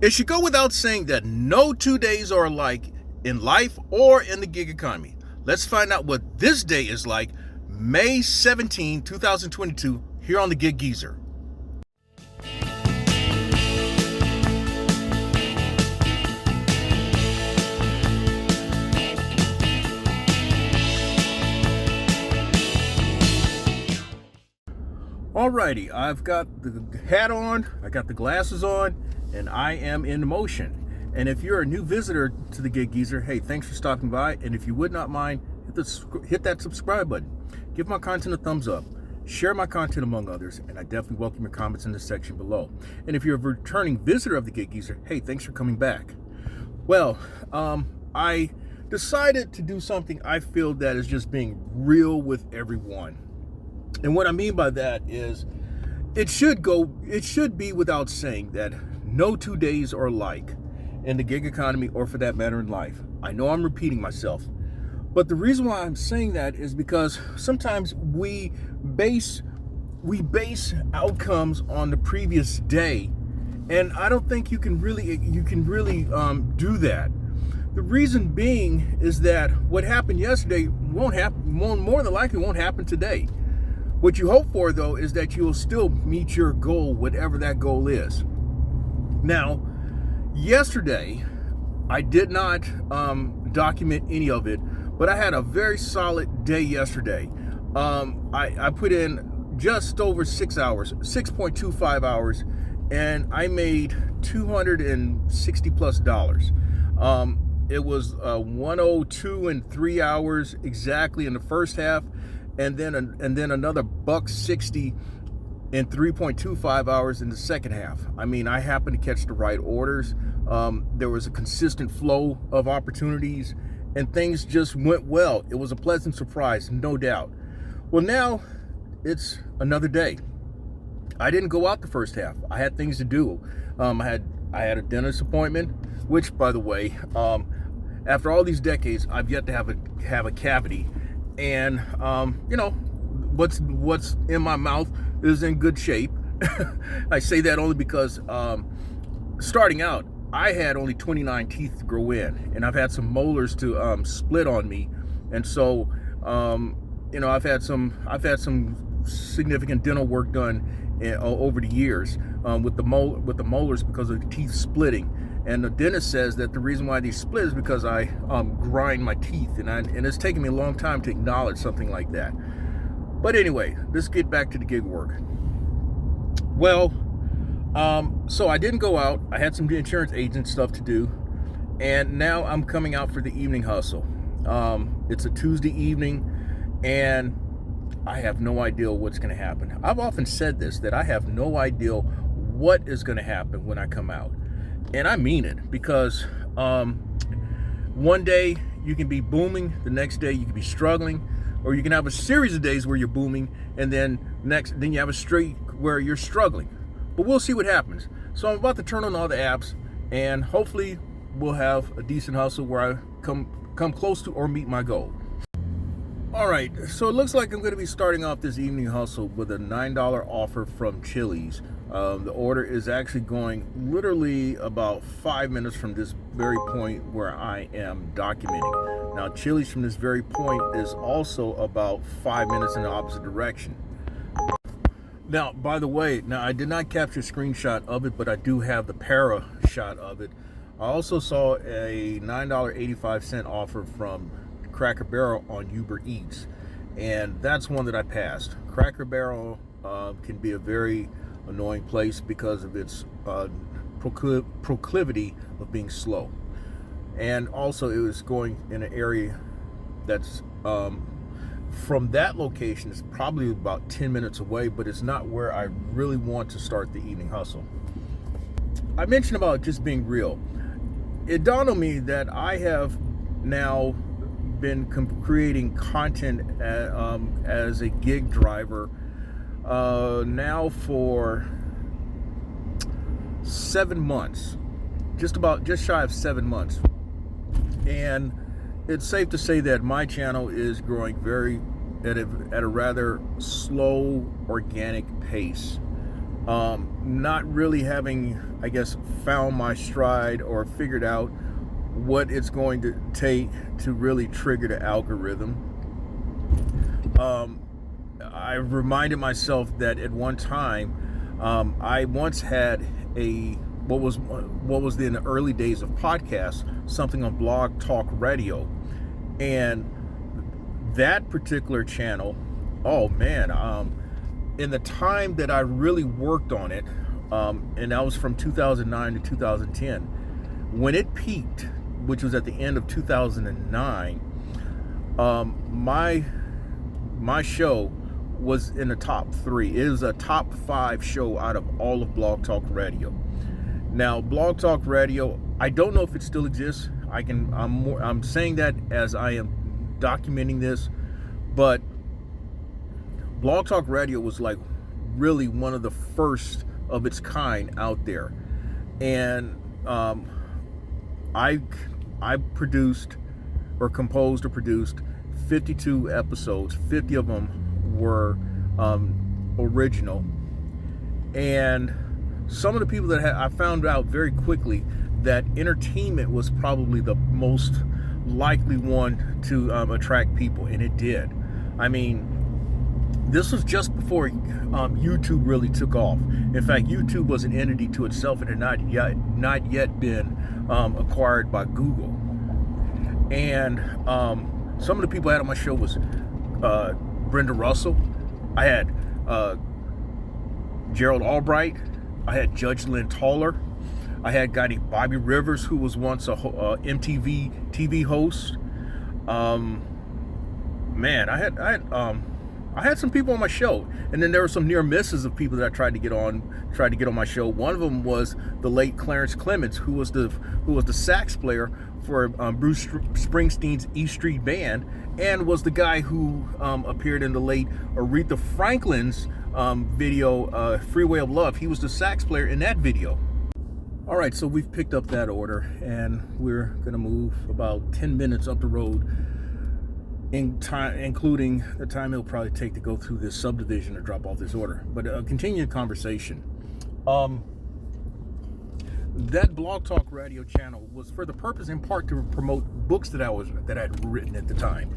It should go without saying that no 2 days are alike in life or in the gig economy. Let's find out what this day is like, May 17, 2022, here on the Gig Geezer. Alrighty, I've got the hat on, I got the glasses on, and I am in motion. And if you're a new visitor to the Gig Geezer, hey, thanks for stopping by. And if you would not mind, hit that subscribe button. Give my content a thumbs up. Share my content among others, and I definitely welcome your comments in the section below. And if you're a returning visitor of the Gig Geezer, hey, thanks for coming back. Well, I decided to do something I feel that is just being real with everyone. And what I mean by that is it should be without saying that no 2 days are alike in the gig economy or for that matter in life. I know I'm repeating myself, but the reason why I'm saying that is because sometimes we base outcomes on the previous day, and I don't think you can really do that. The reason being is that what happened yesterday won't more than likely won't happen today. What you hope for, though, is that you will still meet your goal, whatever that goal is. Now, yesterday, I did not document any of it, but I had a very solid day yesterday. I put in just over 6 hours, 6.25 hours, and I made $260 plus. It was 102 and 3 hours exactly in the first half, and then another $160 in 3.25 hours in the second half. I mean, I happened to catch the right orders. There was a consistent flow of opportunities, and things just went well. It was a pleasant surprise, no doubt. Well, now it's another day. I didn't go out the first half. I had things to do. I had a dentist appointment, which, by the way, after all these decades, I've yet to have a cavity. And what's in my mouth is in good shape. I say that only because starting out, I had only 29 teeth to grow in, and I've had some molars to split on me, and so I've had some significant dental work done over the years with the molars because of the teeth splitting. And the dentist says that the reason why these split is because I grind my teeth, and it's taken me a long time to acknowledge something like that. But anyway, let's get back to the gig work. Well, so I didn't go out. I had some insurance agent stuff to do, and now I'm coming out for the evening hustle. It's a Tuesday evening, and I have no idea what's going to happen. I've often said this, that I have no idea what is going to happen when I come out. And I mean it, because one day you can be booming, the next day you can be struggling, or you can have a series of days where you're booming, and then you have a streak where you're struggling. But we'll see what happens. So I'm about to turn on all the apps, and hopefully we'll have a decent hustle where I come close to or meet my goal. All right, so it looks like I'm going to be starting off this evening hustle with a $9 offer from Chili's. The order is actually going literally about 5 minutes from this very point where I am documenting. Now, Chili's from this very point is also about 5 minutes in the opposite direction. Now, by the way, I did not capture a screenshot of it, but I do have the para shot of it. I also saw a $9.85 offer from Cracker Barrel on UberEats, and that's one that I passed. Cracker Barrel can be a very annoying place because of its proclivity of being slow, and also it was going in an area that's from that location is probably about 10 minutes away, but it's not where I really want to start the evening hustle. I mentioned about just being real. It dawned on me that I have now been creating content as a gig driver now for 7 months, just shy of 7 months, and it's safe to say that my channel is growing at a rather slow, organic pace. not really having, I guess, found my stride or figured out what it's going to take to really trigger the algorithm. I reminded myself that at one time, I once had what was in the early days of podcasts, something on Blog Talk Radio, and that particular channel, oh man, in the time that I really worked on it, and that was from 2009 to 2010, when it peaked, which was at the end of 2009, my show was in the top 3. It was a top 5 show out of all of Blog Talk Radio. Now, Blog Talk Radio, I don't know if it still exists. I'm saying that as I am documenting this, but Blog Talk Radio was like really one of the first of its kind out there, and I produced or composed or produced 52 episodes. 50 of them were original, and some of the people that I found out very quickly that entertainment was probably the most likely one to attract people, and it did. I mean, this was just before YouTube really took off. In fact, YouTube was an entity to itself and had not yet been acquired by Google. And some of the people I had on my show was Brenda Russell. I had Gerald Albright. I had Judge Lynn Toller. I had a guy named Bobby Rivers, who was once a MTV TV host. Man, I had some people on my show, and then there were some near misses of people that I tried to get on my show. One of them was the late Clarence Clements, who was the sax player for Bruce Springsteen's E Street Band, and was the guy who appeared in the late Aretha Franklin's video, Freeway of Love. He was the sax player in that video. All right, so we've picked up that order, and we're gonna move about 10 minutes up the road, in time, including the time it'll probably take to go through this subdivision or drop off this order. But continue the conversation. That Blog Talk Radio channel was for the purpose, in part, to promote books that I'd written at the time,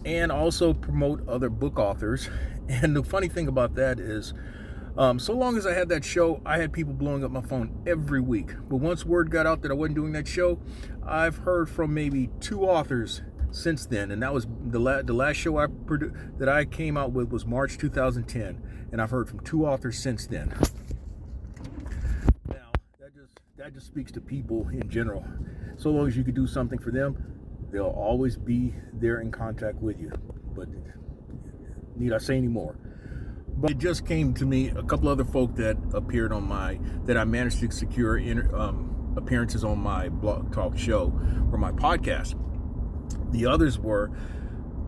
and also promote other book authors. And the funny thing about that is, so long as I had that show, I had people blowing up my phone every week. But once word got out that I wasn't doing that show, I've heard from maybe 2 authors since then, and that was the last show that I came out with was March 2010, and I've heard from 2 authors since then. Now, that just speaks to people in general. So long as you can do something for them, they'll always be there in contact with you. But need I say any more? But it just came to me a couple other folk that appeared on that I managed to secure appearances on my Blog Talk show or my podcast. The others were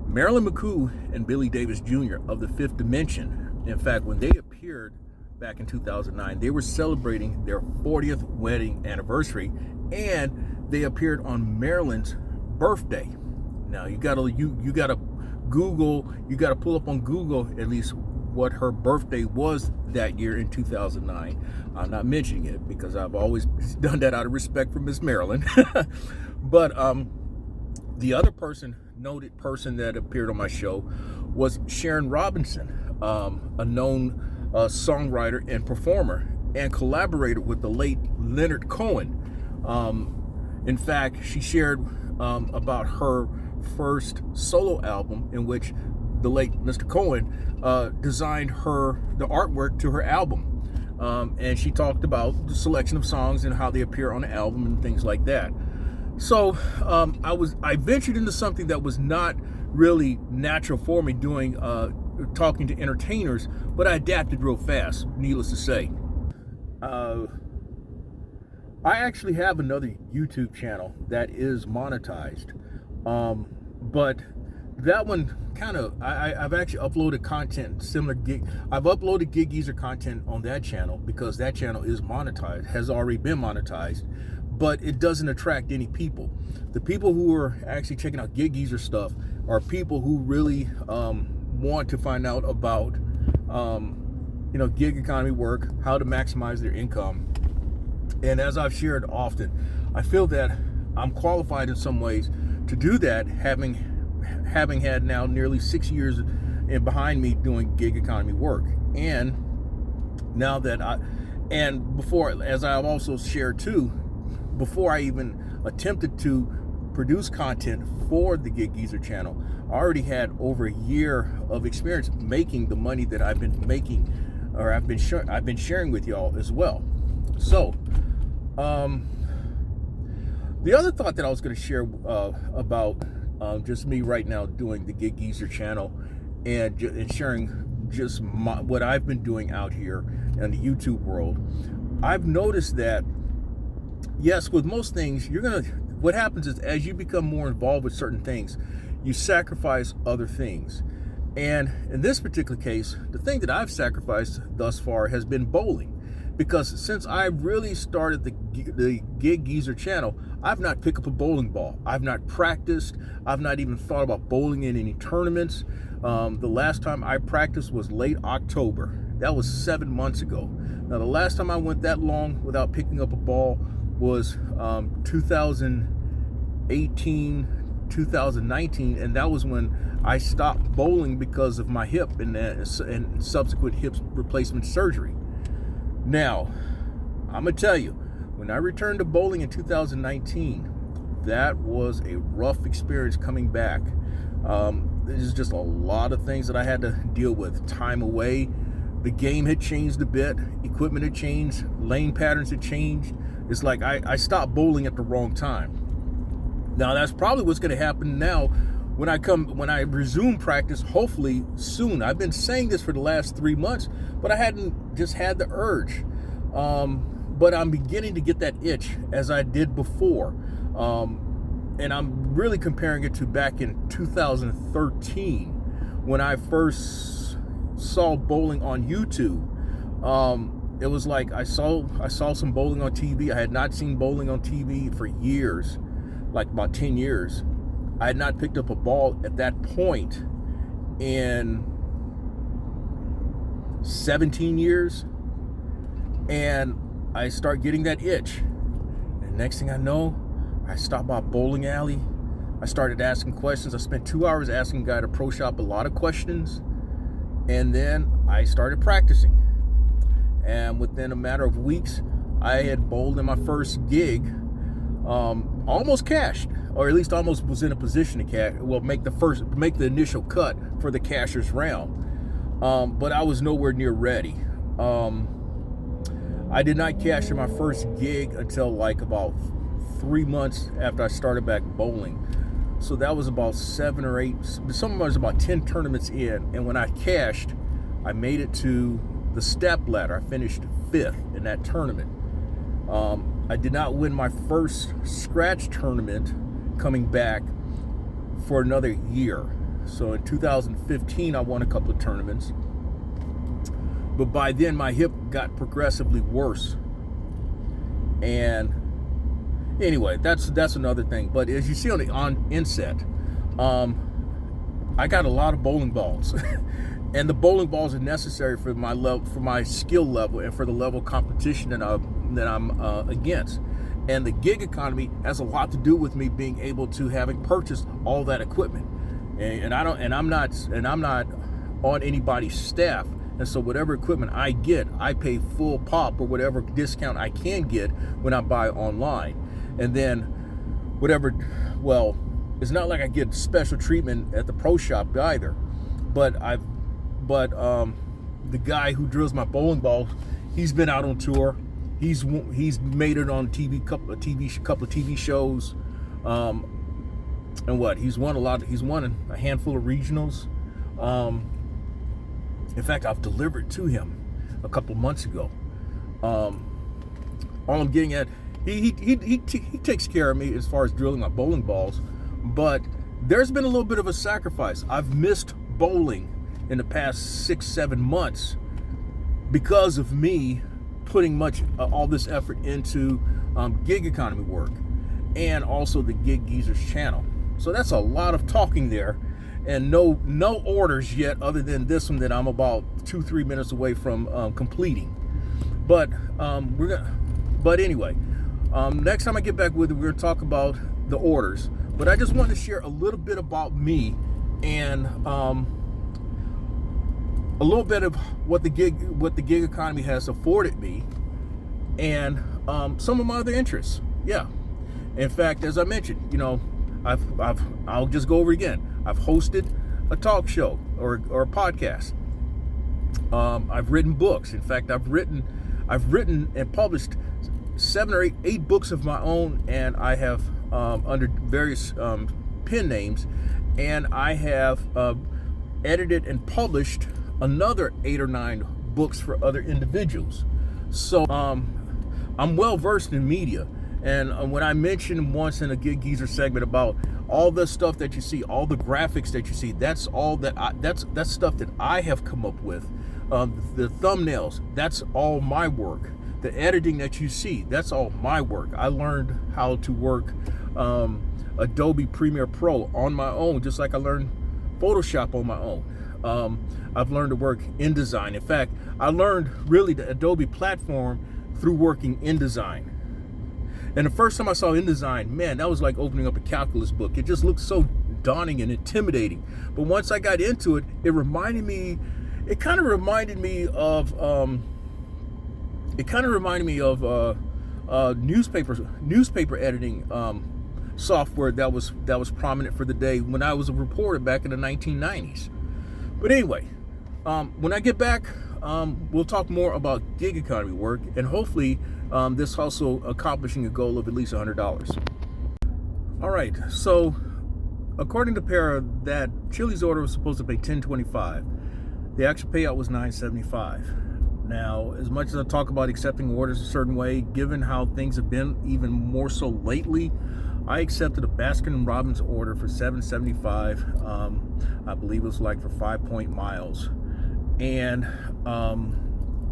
Marilyn McCoo and Billy Davis Jr. of the Fifth Dimension. In fact, when they appeared back in 2009, they were celebrating their 40th wedding anniversary, and they appeared on Marilyn's birthday. Now you gotta pull up on Google at least what her birthday was that year in 2009. I'm not mentioning it because I've always done that out of respect for Miss Marilyn. But the other noted person that appeared on my show was Sharon Robinson, a known songwriter and performer, and collaborated with the late Leonard Cohen. In fact, she shared about her first solo album, in which the late Mr. Cohen designed the artwork to her album. And she talked about the selection of songs and how they appear on the album and things like that. So I ventured into something that was not really natural for me, talking to entertainers, but I adapted real fast, needless to say. I actually have another YouTube channel that is monetized, but that one I've actually uploaded content similar I've uploaded Gig Geezer content on that channel because that channel is monetized, has already been monetized, but it doesn't attract any people. The people who are actually checking out Gig Geezer stuff are people who really want to find out about gig economy work, how to maximize their income. And as I've shared often, I feel that I'm qualified in some ways to do that, having had now nearly 6 years behind me doing gig economy work. And now that before, as I've also shared too, before I even attempted to produce content for the Gig Geezer channel, I already had over a year of experience making the money that I've been making, or I've been sharing with y'all as well. So, the other thought that I was going to share about just me right now doing the Gig Geezer channel and sharing just what I've been doing out here in the YouTube world. I've noticed that, yes, with most things, what happens is as you become more involved with certain things, you sacrifice other things. And in this particular case, the thing that I've sacrificed thus far has been bowling. Because since I really started the Gig Geezer channel, I've not picked up a bowling ball. I've not practiced. I've not even thought about bowling in any tournaments. The last time I practiced was late October. That was 7 months ago. Now, the last time I went that long without picking up a ball was 2018, 2019, and that was when I stopped bowling because of my hip and subsequent hip replacement surgery. Now, I'm going to tell you, when I returned to bowling in 2019, that was a rough experience coming back. There's just a lot of things that I had to deal with. Time away, the game had changed a bit, equipment had changed, lane patterns had changed. It's like I stopped bowling at the wrong time. Now, that's probably what's going to happen now when I resume practice, hopefully soon. I've been saying this for the last 3 months, but I hadn't just had the urge. But I'm beginning to get that itch as I did before. And I'm really comparing it to back in 2013 when I first saw bowling on YouTube. It was like I saw some bowling on TV. I had not seen bowling on TV for years, like about 10 years. I had not picked up a ball at that point in 17 years. And I start getting that itch. And next thing I know, I stopped by a bowling alley. I started asking questions. I spent 2 hours asking a guy at a pro shop a lot of questions. And then I started practicing. And within a matter of weeks, I had bowled in my first gig, almost cashed, or at least almost was in a position to cash. Well, make the initial cut for the cashier's round. But I was nowhere near ready. I did not cash in my first gig until like about 3 months after I started back bowling. So that was about 7 or 8, some was about 10 tournaments in. And when I cashed, I made it to the step ladder. I finished 5th in that tournament. I did not win my first scratch tournament coming back for another year. So in 2015, I won a couple of tournaments. But by then, my hip got progressively worse. And anyway, that's another thing. But as you see on the inset, I got a lot of bowling balls. And the bowling balls are necessary for my level, for my skill level, and for the level of competition that I'm against. And the gig economy has a lot to do with me being able to having purchased all that equipment. And I'm not on anybody's staff. And so whatever equipment I get, I pay full pop or whatever discount I can get when I buy online. And then whatever, well, it's not like I get special treatment at the pro shop either. But the guy who drills my bowling balls, he's been out on tour. He's made it on couple of TV shows. And what? He's won a handful of regionals. In fact, I've delivered to him a couple months ago. All I'm getting at, he takes care of me as far as drilling my bowling balls, but there's been a little bit of a sacrifice. I've missed bowling in the past 6-7 months because of me putting all this effort into gig economy work and also the Gig Geezers channel. So that's a lot of talking there. and no orders yet, other than this one that I'm about 2-3 minutes away from completing. But But anyway, next time I get back with it, we're gonna talk about the orders. But I just wanted to share a little bit about me and a little bit of what the gig economy has afforded me, and some of my other interests. Yeah. In fact, as I mentioned, you know, I'll just go over it again. I've hosted a talk show or a podcast. I've written books. In fact, I've written and published 7 or 8 books of my own, and I have under various pen names, and I have edited and published another 8 or 9 books for other individuals. So I'm well versed in media. And when I mentioned once in a Gig Geezer segment about all the stuff that you see, all the graphics that you see, that's all that that's stuff that I have come up with. The thumbnails, that's all my work. The editing that you see, that's all my work. I learned how to work Adobe Premiere Pro on my own, just like I learned Photoshop on my own. I've learned to work InDesign. In fact, I learned really the Adobe platform through working InDesign. And the first time I saw InDesign, man, that was like opening up a calculus book. It just looked so daunting and intimidating. But once I got into it, it kind of reminded me of newspaper editing software that was prominent for the day when I was a reporter back in the 1990s. But anyway, when I get back, we'll talk more about gig economy work, and hopefully this also accomplishing a goal of at least $100. All right, so according to Para, that Chili's order was supposed to pay $10.25. The actual payout was $9.75. Now, as much as I talk about accepting orders a certain way, given how things have been even more so lately, I accepted a Baskin Robbins order for $7.75. I believe it was like for 5 Point miles. And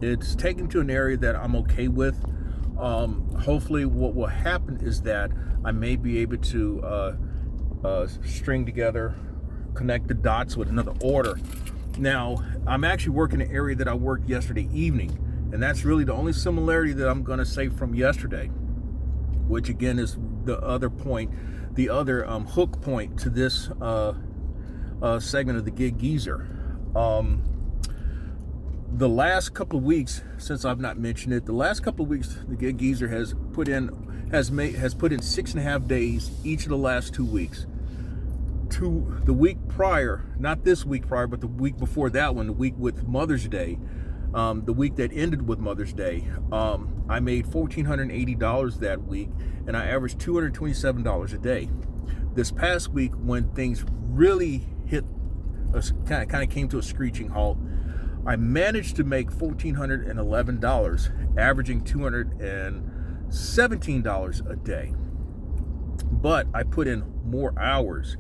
it's taken to an area that I'm okay with. Hopefully what will happen is that I may be able to string together, connect the dots with another order. Now, I'm actually working an area that I worked yesterday evening, and that's really the only similarity that I'm going to say from yesterday, which again is the other point, the other hook point to this segment of the Gig Geezer. The last couple of weeks, since I've not mentioned it, the last couple of weeks the Gig Geezer has put in 6.5 days each of the last 2 weeks. To the week prior, not this week prior, but the week before that one, the week with Mother's Day, the week that ended with Mother's Day, I made $1,480 that week, and I averaged $227 a day. This past week, when things really hit, kind of came to a screeching halt, I managed to make $1,411, averaging $217 a day. But I put in more hours.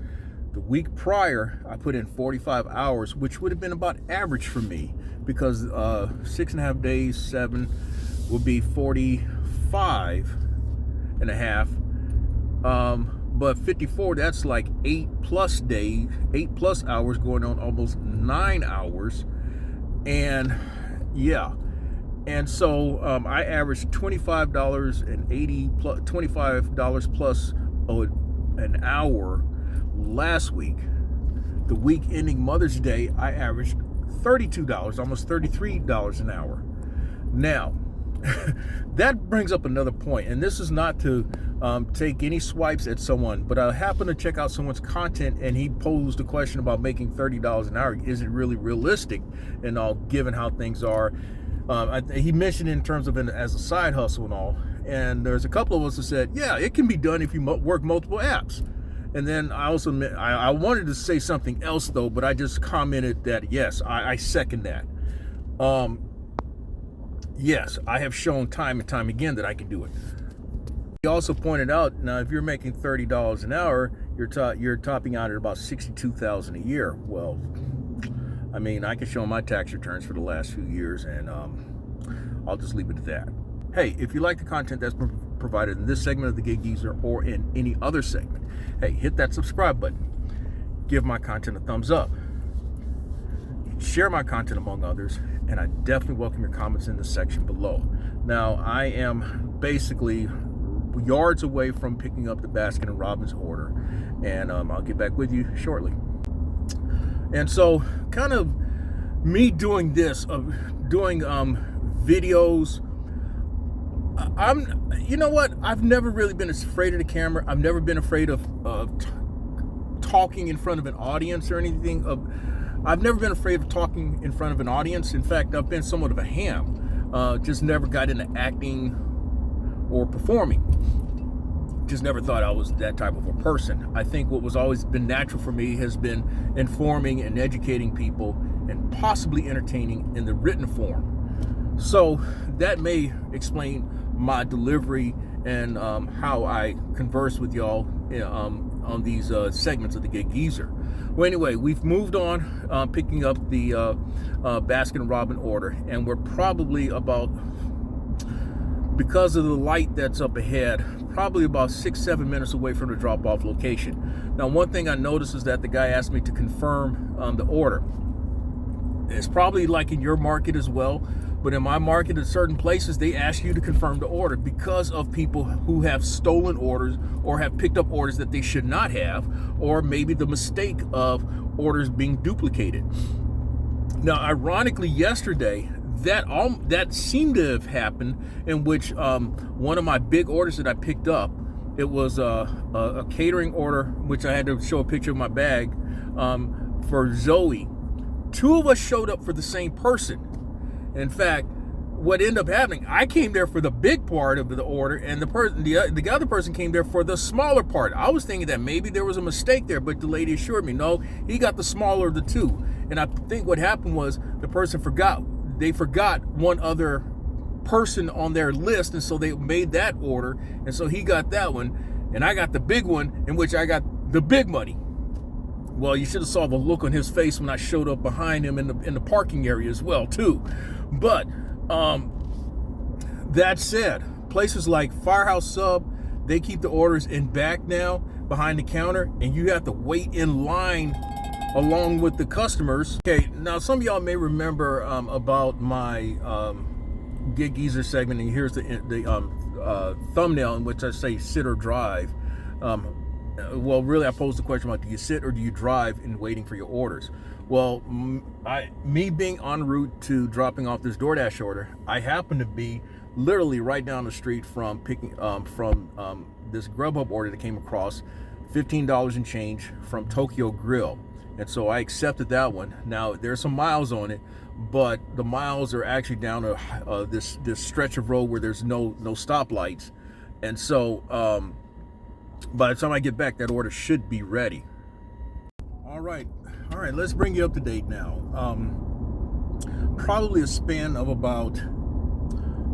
The week prior, I put in 45 hours, which would have been about average for me, because 6.5 days, 7 would be 45 and a half. But 54, that's like 8+ days, 8+ hours, going on almost 9 hours. And yeah, and so I averaged $25 plus an hour last week. The week ending Mother's Day, I averaged $32, almost $33 an hour. Now, that brings up another point, and this is not to take any swipes at someone, but I happened to check out someone's content, and he posed a question about making $30 an hour. Is it really realistic and all, given how things are? He mentioned in terms of as a side hustle and all, and there's a couple of us who said, yeah, it can be done if you work multiple apps. And then I also I wanted to say something else though, but I just commented that yes, I second that. Yes, I have shown time and time again that I can do it. He also pointed out, now if you're making $30 an hour, you're topping out at about $62,000 a year. Well, I mean, I can show my tax returns for the last few years, and I'll just leave it at that. Hey, if you like the content that's provided in this segment of the Gig Geezer or in any other segment, hey, hit that subscribe button. give my content a thumbs up, share my content among others, and I definitely welcome your comments in the section below. Now, I am basically yards away from picking up the Baskin & Robbins order, and I'll get back with you shortly. And so, kind of me doing this, doing videos, you know what? I've never really been afraid of the camera. I've never been afraid of talking in front of an audience or anything. I've never been afraid of talking in front of an audience. In fact, I've been somewhat of a ham. Just never got into acting or performing. Just never thought I was that type of a person. I think what was always been natural for me has been informing and educating people and possibly entertaining in the written form. So that may explain my delivery and how I converse with y'all on these segments of the Gig Geezer. Well, anyway, we've moved on, picking up the Baskin & Robbins order, and we're probably about, because of the light that's up ahead, probably about 6-7 minutes away from the drop-off location. Now, one thing I noticed is that the guy asked me to confirm the order. It's probably like in your market as well, but in my market, in certain places, they ask you to confirm the order because of people who have stolen orders or have picked up orders that they should not have, or maybe the mistake of orders being duplicated. Now, ironically, yesterday, that seemed to have happened, in which one of my big orders that I picked up, it was a catering order, which I had to show a picture of my bag, for Zoe. Two of us showed up for the same person. In fact, what ended up happening, I came there for the big part of the order, and the other person came there for the smaller part. I was thinking that maybe there was a mistake there, but the lady assured me, no, he got the smaller of the two. And I think what happened was the person forgot one other person on their list, and so they made that order, and so he got that one, and I got the big one, in which I got the big money. Well, you should have saw the look on his face when I showed up behind him in the parking area as well, too. But that said, places like Firehouse Sub, they keep the orders in back now behind the counter, and you have to wait in line along with the customers. Okay, now some of y'all may remember about my Gig Geezer segment, and here's the thumbnail in which I say sit or drive. Well, really, I posed the question about, do you sit or do you drive in waiting for your orders? Well, me being en route to dropping off this DoorDash order, I happen to be literally right down the street from picking this GrubHub order that came across, $15 and change from Tokyo Grill. And so I accepted that one. Now, there's some miles on it, but the miles are actually down this stretch of road where there's no stoplights. And so by the time I get back, that order should be ready. All right, let's bring you up to date now. Probably a span of about,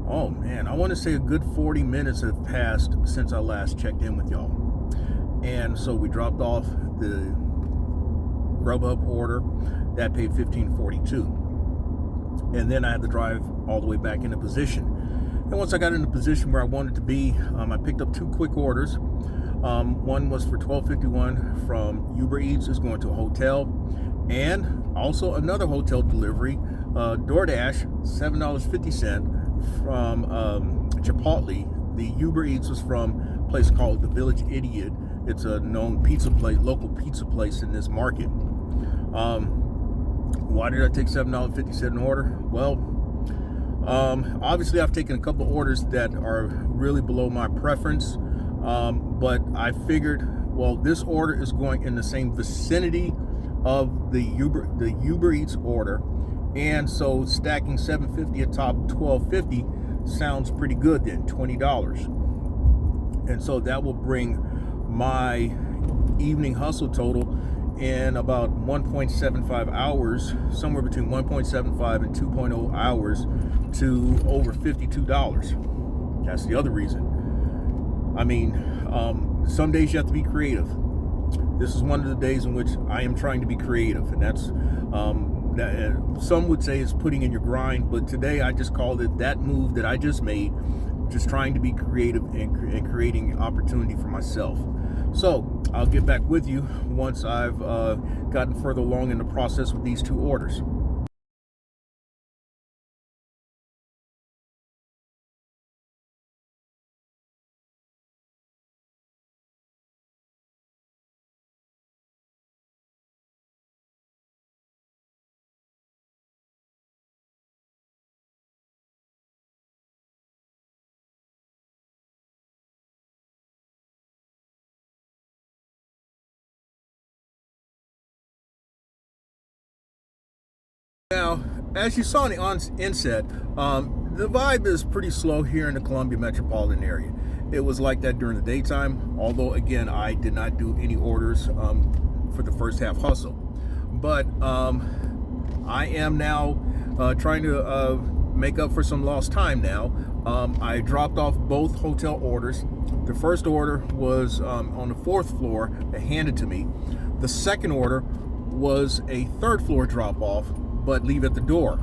oh man, I want to say a good 40 minutes have passed since I last checked in with y'all. And so we dropped off the GrubHub order that paid $15.42, and then I had to drive all the way back into position. And once I got in the position where I wanted to be, I picked up two quick orders. One was for $12.51 from UberEats, is going to a hotel, and also another hotel delivery, DoorDash, $7.50 from Chipotle. The UberEats was from a place called the Village Idiot. It's a known pizza place, local pizza place in this market. Why did I take $7.50 an order? Well, obviously I've taken a couple of orders that are really below my preference. But I figured, well, this order is going in the same vicinity of the Uber Eats order, and so stacking $7.50 atop $12.50 sounds pretty good then, $20. And so that will bring my evening hustle total in about 1.75 hours, somewhere between 1.75 and 2.0 hours, to over $52. That's the other reason. I mean, some days you have to be creative. This is one of the days in which I am trying to be creative, and that's some would say is putting in your grind, but today I just called it that move that I just made just trying to be creative and creating opportunity for myself. So I'll get back with you once I've gotten further along in the process with these 2 orders. Now, as you saw in the inset, the vibe is pretty slow here in the Columbia metropolitan area. It was like that during the daytime, although again, I did not do any orders for the first half hustle. But I am now trying to make up for some lost time now. I dropped off both hotel orders. The first order was on the 4th floor, handed to me. The second order was a 3rd floor drop off, but leave at the door.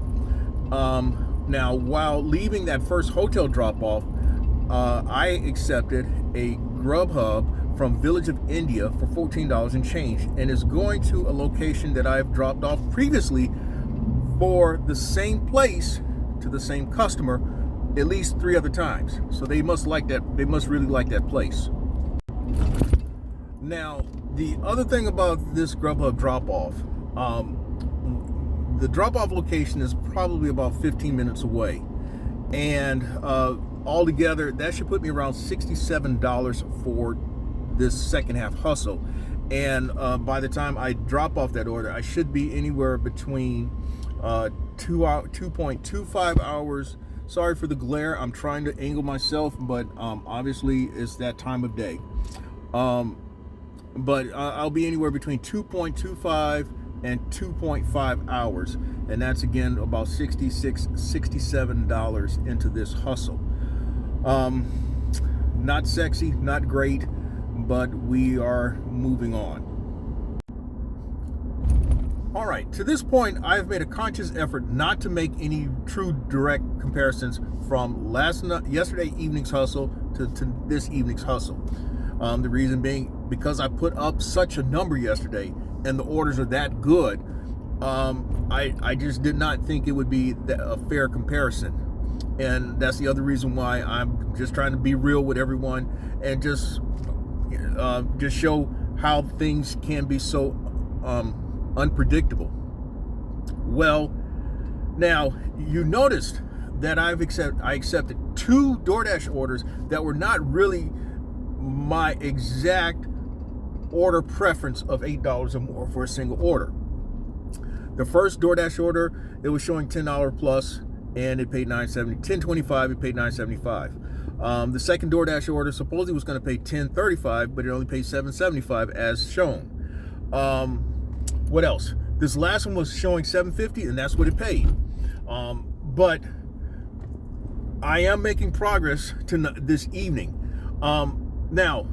Now, while leaving that first hotel drop-off, I accepted a GrubHub from Village of India for $14 and change, and is going to a location that I've dropped off previously for the same place to the same customer at least 3 other times. So they must like that. They must really like that place. Now, the other thing about this GrubHub drop-off, the drop-off location is probably about 15 minutes away, and altogether that should put me around $67 for this second half hustle. And by the time I drop off that order, I should be anywhere between 2.25 hours. Sorry for the glare, I'm trying to angle myself, but obviously it's that time of day. But I'll be anywhere between 2.25 and 2.5 hours, and that's again about $67 into this hustle. Not sexy, not great, but we are moving on. All right, to this point, I've made a conscious effort not to make any true direct comparisons from yesterday evening's hustle to this evening's hustle. The reason being, because I put up such a number yesterday and the orders are that good, I just did not think it would be a fair comparison. And that's the other reason why I'm just trying to be real with everyone and just show how things can be so unpredictable. Well, now you noticed that I accepted 2 DoorDash orders that were not really my exact order preference of $8 or more for a single order. The first DoorDash order, it was showing $10 plus, and it paid $10.25. It paid $9.75. The second DoorDash order supposedly was going to pay $10.35, but it only paid $7.75 as shown. What else? This last one was showing $7.50, and that's what it paid. But I am making progress to this evening. Now,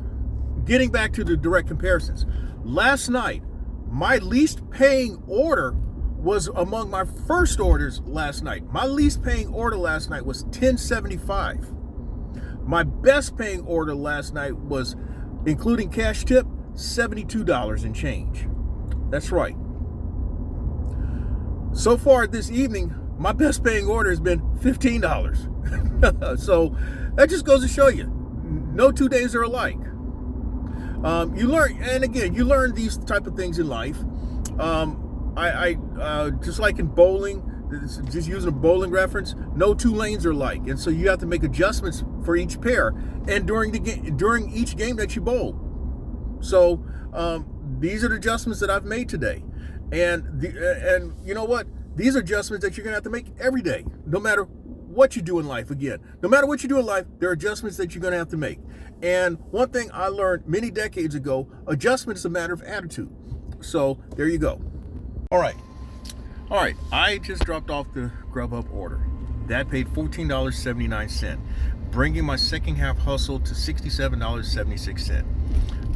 getting back to the direct comparisons, last night, my least paying order was among my first orders last night. My least paying order last night was $10.75. My best paying order last night was, including cash tip, $72 and change. That's right. So far this evening, my best paying order has been $15. So that just goes to show you, no 2 days are alike. You learn, and again, you learn these type of things in life. I just like in bowling, just using a bowling reference, no 2 lanes are alike, and so you have to make adjustments for each pair and during each game that you bowl. So these are the adjustments that I've made today, and you know what? These are adjustments that you're gonna have to make every day, no matter what you do in life. Again, no matter what you do in life, there are adjustments that you're gonna have to make. And one thing I learned many decades ago, adjustment is a matter of attitude. So there you go. All right, I just dropped off the GrubHub order. That paid $14.79, bringing my second half hustle to $67.76.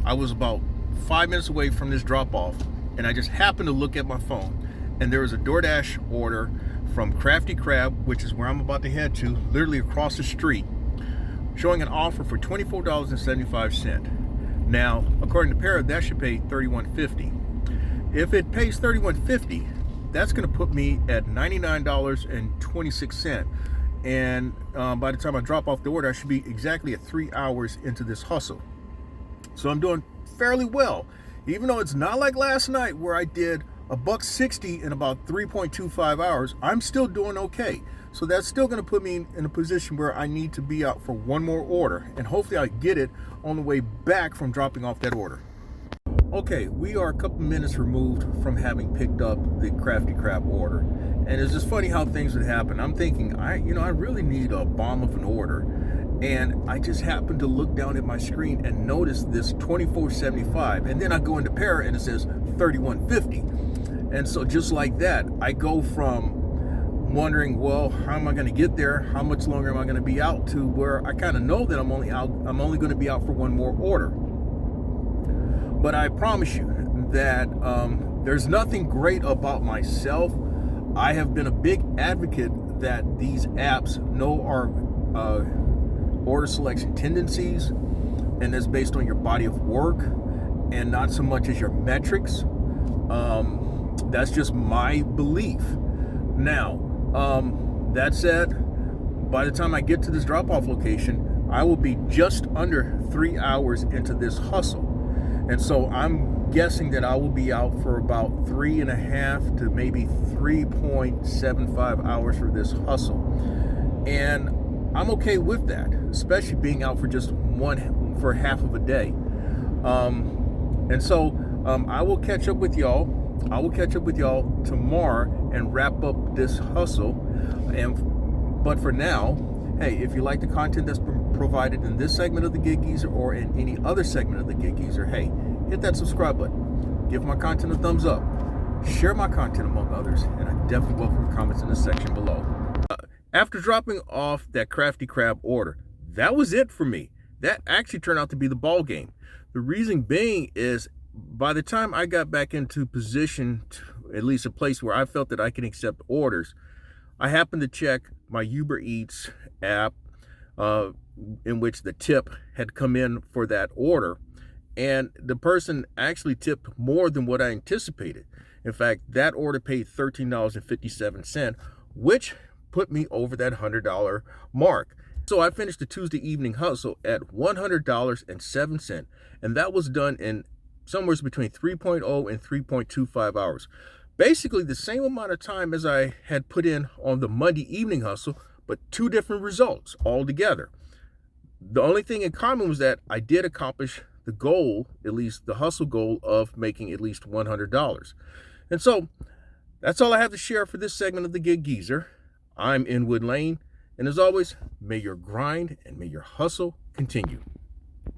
I was about 5 minutes away from this drop off, and I just happened to look at my phone, and there was a DoorDash order from Crafty Crab, which is where I'm about to head to, literally across the street, showing an offer for $24.75. Now, according to Para, that should pay $31.50. If it pays $31.50, that's going to put me at $99.26. And by the time I drop off the order, I should be exactly at 3 hours into this hustle. So I'm doing fairly well, even though it's not like last night where I did $1.60 in about 3.25 hours. I'm still doing okay. So that's still going to put me in a position where I need to be out for one more order, and hopefully I get it on the way back from dropping off that order. Okay, we are a couple minutes removed from having picked up the Crafty Crab order, and it's just funny how things would happen. I'm thinking, I really need a bomb of an order, and I just happened to look down at my screen and notice this $24.75, and then I go into Para and it says $31.50, and so just like that, I go from wondering, well, how am I going to get there? How much longer am I going to be out, to where I kind of know that I'm only going to be out for one more order. But I promise you that there's nothing great about myself. I have been a big advocate that these apps know our order selection tendencies, and that's based on your body of work and not so much as your metrics. That's just my belief. Now, that said, by the time I get to this drop-off location, I will be just under 3 hours into this hustle. And so I'm guessing that I will be out for about 3.5 to maybe 3.75 hours for this hustle. And I'm okay with that, especially being out for just for half of a day. And so I will catch up with y'all. I will catch up with y'all tomorrow and wrap up this hustle. But for now, hey, if you like the content that's been provided in this segment of the Gig Geezer or in any other segment of the Gig Geezer, hey, hit that subscribe button. Give my content a thumbs up. Share my content among others, and I definitely welcome your comments in the section below. After dropping off that Crafty Crab order, that was it for me. That actually turned out to be the ball game. The reason being is, by the time I got back into position, at least a place where I felt that I can accept orders, I happened to check my UberEats app, in which the tip had come in for that order, and the person actually tipped more than what I anticipated. In fact, that order paid $13.57, which put me over that $100 mark. So I finished the Tuesday evening hustle at $100.07, and that was done in somewhere between 3.0 and 3.25 hours. Basically the same amount of time as I had put in on the Monday evening hustle, but two different results altogether. The only thing in common was that I did accomplish the goal, at least the hustle goal, of making at least $100. And so that's all I have to share for this segment of the Gig Geezer. I'm Inwood Lane, and as always, may your grind and may your hustle continue.